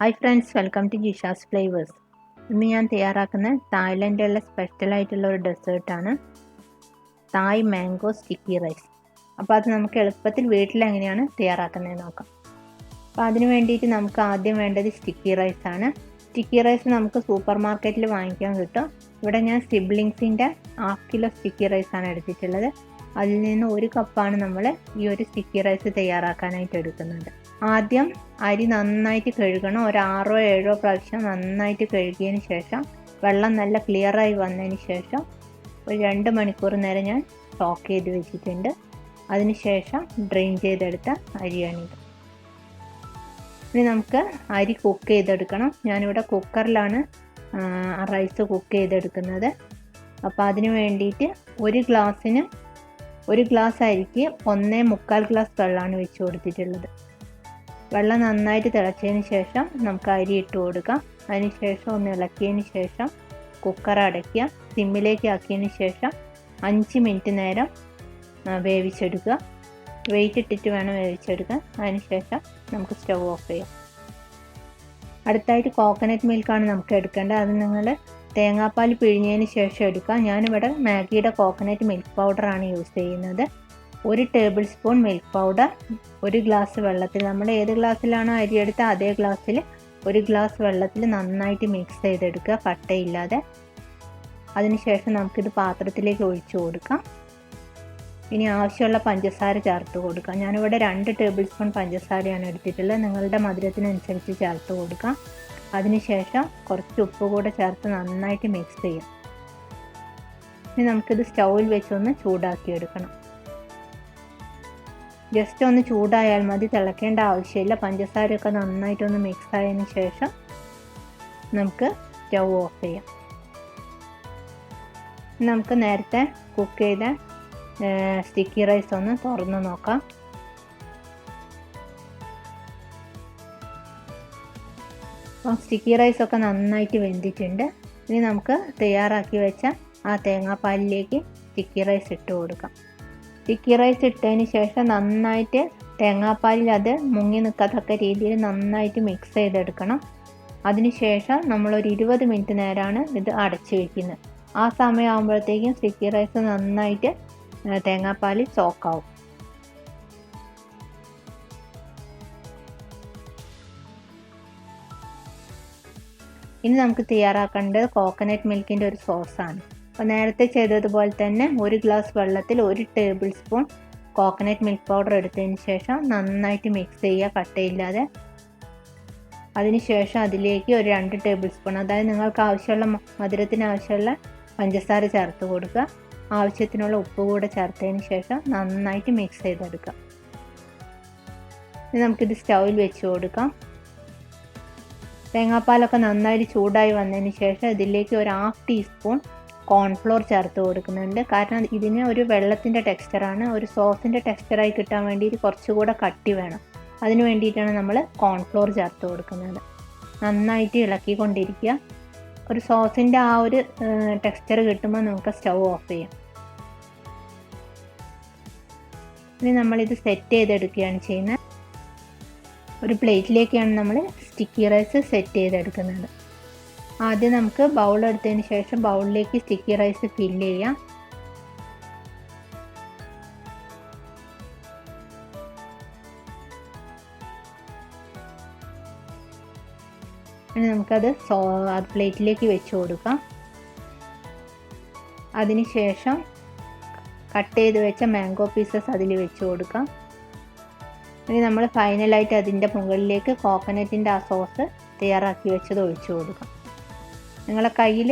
Hi friends, welcome to Jisha's flavours. ഇന്ന് ഞാൻ തയ്യാറാക്കുന്ന തായ്ലൻഡിലുള്ള സ്പെഷ്യലായിട്ടുള്ള ഒരു ഡെസേർട്ടാണ് തായ് മാംഗോ സ്റ്റിക്കി റൈസ്. അപ്പോൾ അത് നമുക്ക് എളുപ്പത്തിൽ വീട്ടിൽ എങ്ങനെയാണ് തയ്യാറാക്കുന്നത് നോക്കാം. അപ്പോൾ അതിന് വേണ്ടിയിട്ട് നമുക്ക് ആദ്യം വേണ്ടത് സ്റ്റിക്കി റൈസാണ്. സ്റ്റിക്കി റൈസ് നമുക്ക് സൂപ്പർ മാർക്കറ്റിൽ വാങ്ങിക്കാൻ കിട്ടും. ഇവിടെ ഞാൻ സിബ്ലിങ്സിൻ്റെ 1/2 കിലോ സ്റ്റിക്കി റൈസാണ് എടുത്തിട്ടുള്ളത്. അതിൽ നിന്ന് 1 കപ്പാണ് നമ്മൾ ഈ ഒരു സ്റ്റിക്കി റൈസ് തയ്യാറാക്കാനായിട്ട് എടുക്കുന്നത്. ആദ്യം അരി നന്നായിട്ട് കഴുകണം. ഒരു 6-7 പ്രാവശ്യം നന്നായിട്ട് കഴുകിയതിന് ശേഷം വെള്ളം നല്ല ക്ലിയറായി വന്നതിന് ശേഷം ഒരു 2 മണിക്കൂർ നേരം ഞാൻ സോക്ക് ചെയ്ത് വെച്ചിട്ടുണ്ട്. അതിനുശേഷം ഡ്രെയിൻ ചെയ്തെടുത്ത അരിയാണിത്. ഇനി നമുക്ക് അരി കുക്ക് ചെയ്തെടുക്കണം. ഞാനിവിടെ കുക്കറിലാണ് റൈസ് കുക്ക് ചെയ്തെടുക്കുന്നത്. അപ്പോൾ അതിന് വേണ്ടിയിട്ട് ഒരു ഗ്ലാസ് അരിക്ക് 1.25 ഗ്ലാസ് വെള്ളമാണ് വെച്ച് കൊടുത്തിട്ടുള്ളത്. വെള്ളം നന്നായിട്ട് തിളച്ചതിന് ശേഷം നമുക്ക് അരി ഇട്ട് കൊടുക്കാം. അതിനുശേഷം ഒന്ന് ഇളക്കിയതിന് ശേഷം കുക്കർ അടയ്ക്കുക. സിമ്മിലേക്ക് ആക്കിയതിന് ശേഷം 5 മിനിറ്റ് നേരം വേവിച്ചെടുക്കുക. വെയിറ്റ് ഇട്ടിട്ട് വേണം വേവിച്ചെടുക്കാൻ. അതിനുശേഷം നമുക്ക് സ്റ്റവ് ഓഫ് ചെയ്യാം. അടുത്തായിട്ട് കോക്കനട്ട് മിൽക്കാണ് നമുക്ക് എടുക്കേണ്ടത്. അത് നിങ്ങൾ തേങ്ങാപ്പാൽ പിഴിഞ്ഞതിന് ശേഷം എടുക്കുക. ഞാനിവിടെ മാഗിയുടെ കോക്കനട്ട് മിൽക്ക് പൗഡറാണ് യൂസ് ചെയ്യുന്നത്. 1 table spoon milk powder 1 glass വെള്ളത്തിൽ, നമ്മൾ ഏത് ഗ്ലാസ്സിലാണോ അരി എടുത്താൽ അതേ ഗ്ലാസ്സിൽ 1 ഗ്ലാസ് വെള്ളത്തിൽ നന്നായിട്ട് മിക്സ് ചെയ്തെടുക്കുക, കട്ടയില്ലാതെ. അതിനുശേഷം നമുക്കിത് പാത്രത്തിലേക്ക് ഒഴിച്ചു കൊടുക്കാം. ഇനി ആവശ്യമുള്ള പഞ്ചസാര ചേർത്ത് കൊടുക്കാം. ഞാനിവിടെ 2 ടേബിൾ സ്പൂൺ പഞ്ചസാരയാണ് എടുത്തിട്ടുള്ളത്. നിങ്ങളുടെ മധുരത്തിനനുസരിച്ച് ചേർത്ത് കൊടുക്കാം. അതിനുശേഷം കുറച്ച് ഉപ്പ് കൂടെ ചേർത്ത് നന്നായിട്ട് മിക്സ് ചെയ്യാം. ഇനി നമുക്കിത് സ്റ്റൗവിൽ വെച്ചൊന്ന് ചൂടാക്കി എടുക്കണം. ജസ്റ്റ് ഒന്ന് ചൂടായാൽ മതി, തിളക്കേണ്ട ആവശ്യമില്ല. പഞ്ചസാരയൊക്കെ നന്നായിട്ടൊന്ന് മിക്സ് ആയതിനു ശേഷം നമുക്ക് സ്റ്റൗ ഓഫ് ചെയ്യാം. നമുക്ക് നേരത്തെ കുക്ക് ചെയ്ത സ്റ്റിക്കി റൈസ് ഒന്ന് തുറന്ന് നോക്കാം. അപ്പം സ്റ്റിക്കി റൈസൊക്കെ നന്നായിട്ട് വെന്തിട്ടുണ്ട്. ഇനി നമുക്ക് തയ്യാറാക്കി വെച്ച ആ തേങ്ങാപ്പാലിലേക്ക് സ്റ്റിക്കി റൈസ് ഇട്ട് കൊടുക്കാം. സ്റ്റിക്കി റൈസ് ഇട്ടതിന് ശേഷം നന്നായിട്ട് തേങ്ങാപ്പാലിൽ അത് മുങ്ങി നിൽക്കത്തക്ക രീതിയിൽ നന്നായിട്ട് മിക്സ് ചെയ്തെടുക്കണം. അതിനുശേഷം നമ്മളൊരു 20 മിനിറ്റ് നേരമാണ് ഇത് അടച്ചു വയ്ക്കുന്നത്. ആ സമയമാകുമ്പോഴത്തേക്കും സ്റ്റിക്കി റൈസ് നന്നായിട്ട് തേങ്ങാപ്പാലിൽ സോക്കാവും. ഇനി നമുക്ക് തയ്യാറാക്കേണ്ടത് കോക്കനട്ട് മിൽക്കിൻ്റെ ഒരു സോസാണ്. അപ്പോൾ നേരത്തെ ചെയ്തതുപോലെ തന്നെ 1 ഗ്ലാസ് വെള്ളത്തിൽ 1 table spoon coconut milk powder എടുത്തതിന് ശേഷം നന്നായിട്ട് മിക്സ് ചെയ്യുക, കട്ടയില്ലാതെ. അതിനുശേഷം അതിലേക്ക് ഒരു 2 ടേബിൾ സ്പൂൺ, അതായത് നിങ്ങൾക്ക് ആവശ്യമുള്ള മധുരത്തിന് ആവശ്യമുള്ള പഞ്ചസാര ചേർത്ത് കൊടുക്കുക. ആവശ്യത്തിനുള്ള ഉപ്പ് കൂടെ ചേർത്തതിന് ശേഷം നന്നായിട്ട് മിക്സ് ചെയ്തെടുക്കുക. ഇനി നമുക്കിത് സ്റ്റൗവിൽ വെച്ച് കൊടുക്കാം. തേങ്ങാപ്പാലൊക്കെ നന്നായിട്ട് ചൂടായി വന്നതിന് ശേഷം ഇതിലേക്ക് ഒരു 1/2 ടീസ്പൂൺ കോൺഫ്ലോർ ചേർത്ത് കൊടുക്കുന്നുണ്ട്. കാരണം ഇതിന് ഒരു വെള്ളത്തിൻ്റെ ടെക്സ്ചറാണ്. ഒരു സോസിൻ്റെ ടെക്സ്ചറായി കിട്ടാൻ വേണ്ടിയിട്ട് കുറച്ചുകൂടെ കട്ടി വേണം. അതിന് വേണ്ടിയിട്ടാണ് നമ്മൾ കോൺഫ്ലോർ ചേർത്ത് കൊടുക്കുന്നത്. നന്നായിട്ട് ഇളക്കിക്കൊണ്ടിരിക്കുക. ഒരു സോസിൻ്റെ ആ ഒരു ടെക്സ്ചർ കിട്ടുമ്പോൾ നമുക്ക് സ്റ്റൗ ഓഫ് ചെയ്യാം. ഇനി നമ്മളിത് സെറ്റ് ചെയ്തെടുക്കുകയാണ് ചെയ്യുന്നത്. ഒരു പ്ലേറ്റിലേക്കാണ് നമ്മൾ സ്റ്റിക്കി റൈസ് സെറ്റ് ചെയ്തെടുക്കുന്നത്. ആദ്യം നമുക്ക് ബൗൾ എടുത്തതിന് ശേഷം ബൗളിലേക്ക് സ്റ്റിക്കി റൈസ് ഫില്ല് ചെയ്യാം. ഇനി നമുക്കത് പ്ലേറ്റിലേക്ക് വെച്ച് കൊടുക്കാം. അതിനുശേഷം കട്ട് ചെയ്ത് വെച്ച മാംഗോ പീസസ് അതിൽ വെച്ച് കൊടുക്കാം. ഇനി നമ്മൾ ഫൈനലായിട്ട് അതിൻ്റെ മുകളിലേക്ക് കോക്കനട്ടിൻ്റെ ആ സോസ് തയ്യാറാക്കി വെച്ചത് ഒഴിച്ചു കൊടുക്കാം. നിങ്ങളെ കയ്യിൽ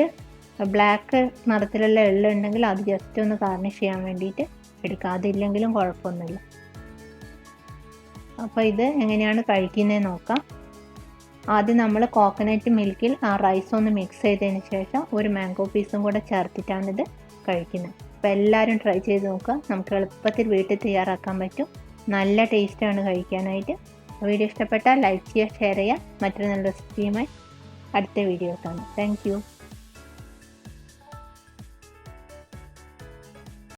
ബ്ലാക്ക് നിറത്തിലുള്ള എള്ളുണ്ടെങ്കിൽ അത് ജസ്റ്റ് ഒന്ന് ഗാർണിഷ് ചെയ്യാൻ വേണ്ടിയിട്ട് എടുക്കാം. അതില്ലെങ്കിലും കുഴപ്പമൊന്നുമില്ല. അപ്പോൾ ഇത് എങ്ങനെയാണ് കഴിക്കുന്നത് നോക്കാം. ആദ്യം നമ്മൾ കോക്കനട്ട് മിൽക്കിൽ ആ റൈസ് ഒന്ന് മിക്സ് ചെയ്തതിന് ശേഷം ഒരു മാംഗോ പീസും കൂടെ ചേർത്തിട്ടാണ് ഇത് കഴിക്കുന്നത്. അപ്പോൾ എല്ലാവരും ട്രൈ ചെയ്ത് നോക്കുക. നമുക്ക് എളുപ്പത്തിൽ വീട്ടിൽ തയ്യാറാക്കാൻ പറ്റും. നല്ല ടേസ്റ്റാണ് കഴിക്കാനായിട്ട്. വീഡിയോ ഇഷ്ടപ്പെട്ടാൽ ലൈക്ക് ചെയ്യുക, ഷെയർ ചെയ്യുക. മറ്റൊരു നല്ല റെസിപ്പിയുമായി അടുത്ത വീഡിയോ കാണാം. Thank you.